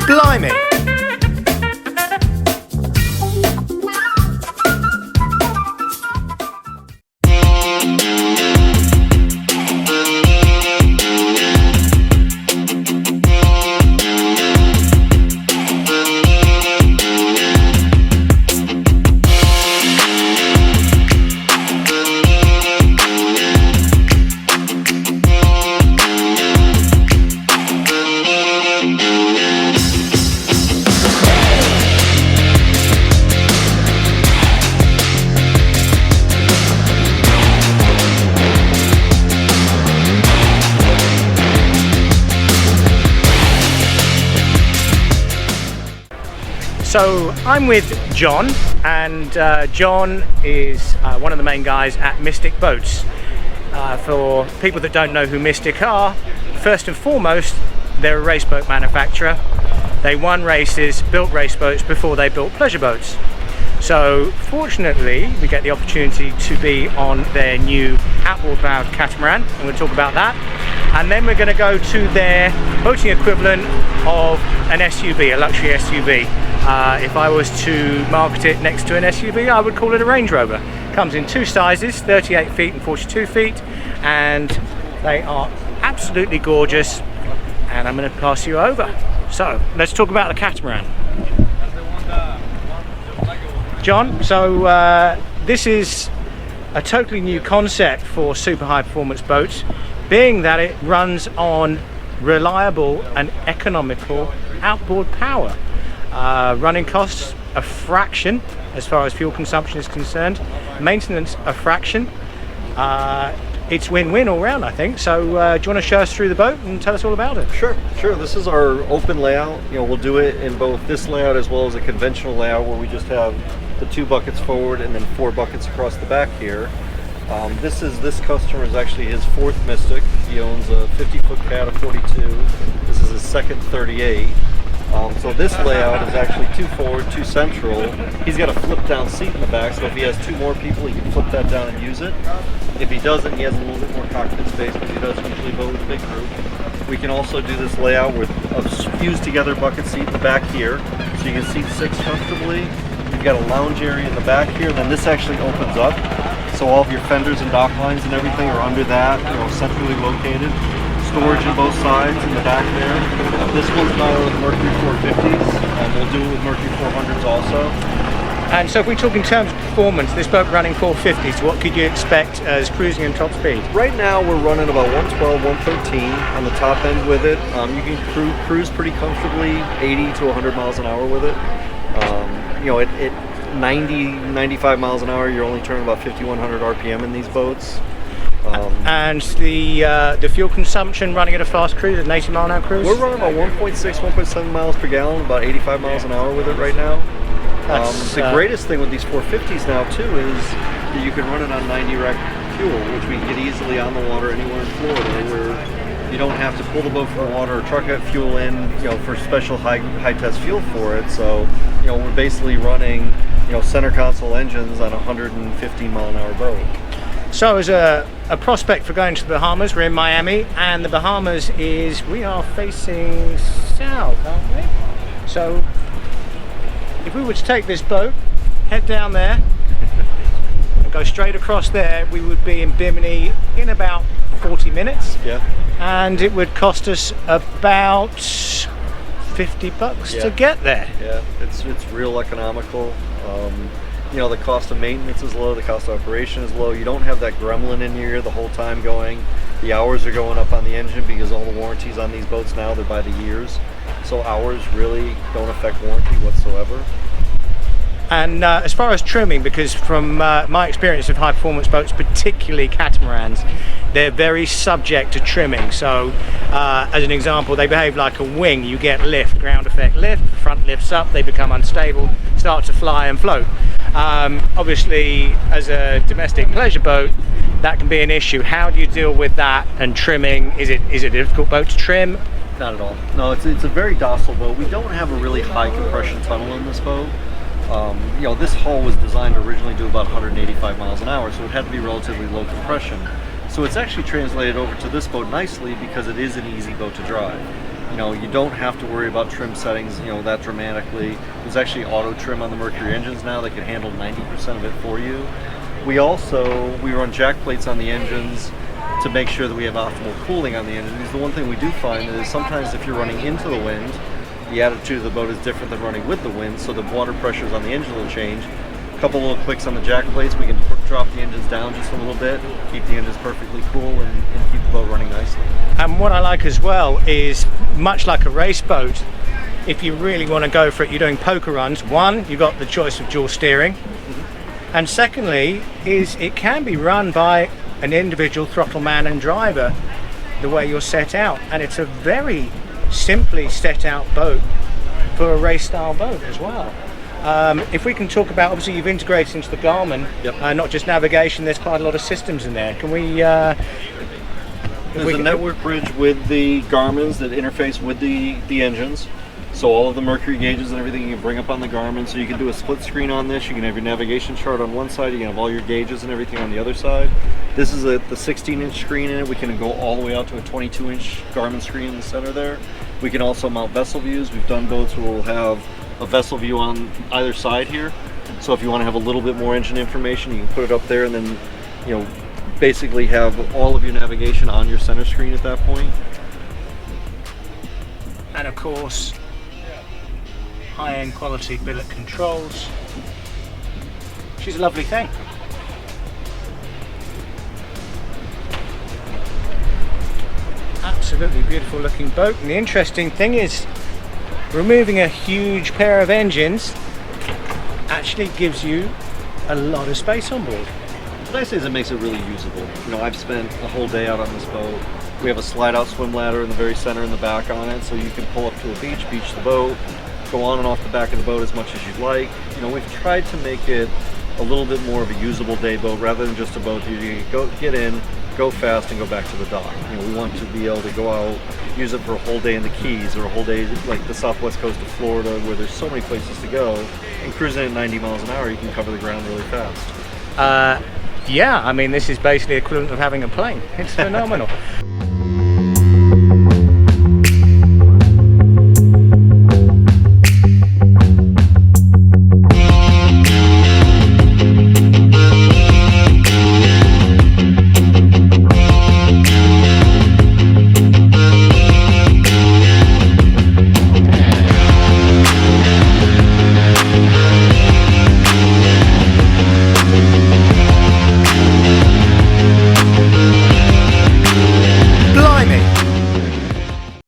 Blimey! So I'm with John, and John is one of the main guys at Mystic Boats. For people that don't know who Mystic are, first and foremost, they're a race boat manufacturer. They won races, built race boats before they built pleasure boats. So fortunately, we get the opportunity to be on their new outboard powered catamaran, and we'll talk about that. And then we're going to go to their boating equivalent of an SUV, a luxury SUV. If I was to market it next to an SUV, I would call it a Range Rover. Comes in two sizes, 38 feet and 42 feet, and they are absolutely gorgeous. And I'm going to pass you over. So let's talk about the catamaran. John, so this is a totally new concept for super high performance boats, being that it runs on reliable and economical outboard power. Running costs a fraction as far as fuel consumption is concerned, maintenance a fraction. It's win-win all round, I think. So do you want to show us through the boat and tell us all about it? Sure. This is our open layout. We'll do it in both this layout as well as a conventional layout where we just have the 2 buckets forward and then 4 buckets across the back here. This customer is actually his 4th Mystic. He owns a 50-foot cat of 42. This is his 2nd 38. So this layout is actually 2 forward, 2 central. He's got a flip down seat in the back, so if he has 2 more people, he can flip that down and use it. If he doesn't, he has a little bit more cockpit space, but he does usually vote with a big group. We can also do this layout with a fused together bucket seat in the back here, so you can seat 6 comfortably. You've got a lounge area in the back here, then this actually opens up, so all of your fenders and dock lines and everything are under that, centrally located. Storage on both sides in the back there. This one's mounted with Mercury 450s, and we'll do it with Mercury 400s also. And so if we talk in terms of performance, this boat running 450s, what could you expect as cruising and top speed? Right now we're running about 112, 113 on the top end with it. You can cruise pretty comfortably 80 to 100 miles an hour with it. At 90, 95 miles an hour, you're only turning about 5,100 RPM in these boats. And the fuel consumption running at a fast cruise, an 80 mile an hour cruise? We're running about 1.6, 1.7 miles per gallon, about 85 miles an hour with it right now. The greatest thing with these 450s now too is that you can run it on 90 rack fuel, which we can get easily on the water anywhere in Florida, where you don't have to pull the boat from the water or truck that fuel in, for special high test fuel for it. So, we're basically running, center console engines on a 115 mile an hour boat. So as a prospect for going to the Bahamas, we're in Miami, and the Bahamas we are facing south, aren't we? So if we were to take this boat, head down there and go straight across there, we would be in Bimini in about 40 minutes. Yeah. And it would cost us about $50 to get there. Yeah, it's real economical. The cost of maintenance is low, the cost of operation is low. You don't have that gremlin in your ear the whole time going. The hours are going up on the engine because all the warranties on these boats now, they're by the years. So hours really don't affect warranty whatsoever. And as far as trimming, because from my experience of high performance boats, particularly catamarans, they're very subject to trimming. So as an example, they behave like a wing. You get lift, ground effect lift, front lifts up, they become unstable, start to fly and float. Obviously, as a domestic pleasure boat, that can be an issue. How do you deal with that and trimming? Is it a difficult boat to trim? Not at all. No, it's a very docile boat. We don't have a really high compression tunnel in this boat. This hull was designed to originally do about 185 miles an hour, so it had to be relatively low compression. So it's actually translated over to this boat nicely because it is an easy boat to drive. You know, you don't have to worry about trim settings, you know, that dramatically. There's actually auto trim on the Mercury engines now that can handle 90% of it for you. We run jack plates on the engines to make sure that we have optimal cooling on the engines. The one thing we do find is sometimes if you're running into the wind, the attitude of the boat is different than running with the wind, so the water pressures on the engine will change. A couple little clicks on the jack plates, we can drop the engines down just a little bit, keep the engines perfectly cool, and keep the boat running nicely. And what I like as well is, much like a race boat, if you really want to go for it, you're doing poker runs. One, you've got the choice of dual steering, and secondly is it can be run by an individual throttle man and driver the way you're set out, and it's a very simply set out boat for a race style boat as well. If we can talk about, obviously you've integrated into the Garmin, not just navigation, there's quite a lot of systems in there. Can we there's a network bridge with the Garmins that interface with the engines. So all of the mercury gauges and everything you can bring up on the Garmin. So you can do a split screen on this. You can have your navigation chart on one side. You can have all your gauges and everything on the other side. This is the 16-inch screen in it. We can go all the way out to a 22-inch Garmin screen in the center there. We can also mount vessel views. We've done boats where we'll have a vessel view on either side here. So if you want to have a little bit more engine information, you can put it up there and then, you know, basically have all of your navigation on your center screen at that point. And of course, high-end quality billet controls. She's a lovely thing. Absolutely beautiful looking boat, and the interesting thing is removing a huge pair of engines actually gives you a lot of space on board. What I say is it makes it really usable. You know, I've spent a whole day out on this boat. We have a slide-out swim ladder in the very center in the back on it, so you can pull up to a beach the boat, go on and off the back of the boat as much as you'd like. You know, we've tried to make it a little bit more of a usable day boat rather than just a boat that you can get in, go fast, and go back to the dock. You know, we want to be able to go out, use it for a whole day in the Keys or a whole day like the southwest coast of Florida where there's so many places to go, and cruising at 90 miles an hour you can cover the ground really fast. Yeah, I mean this is basically equivalent of having a plane. It's phenomenal.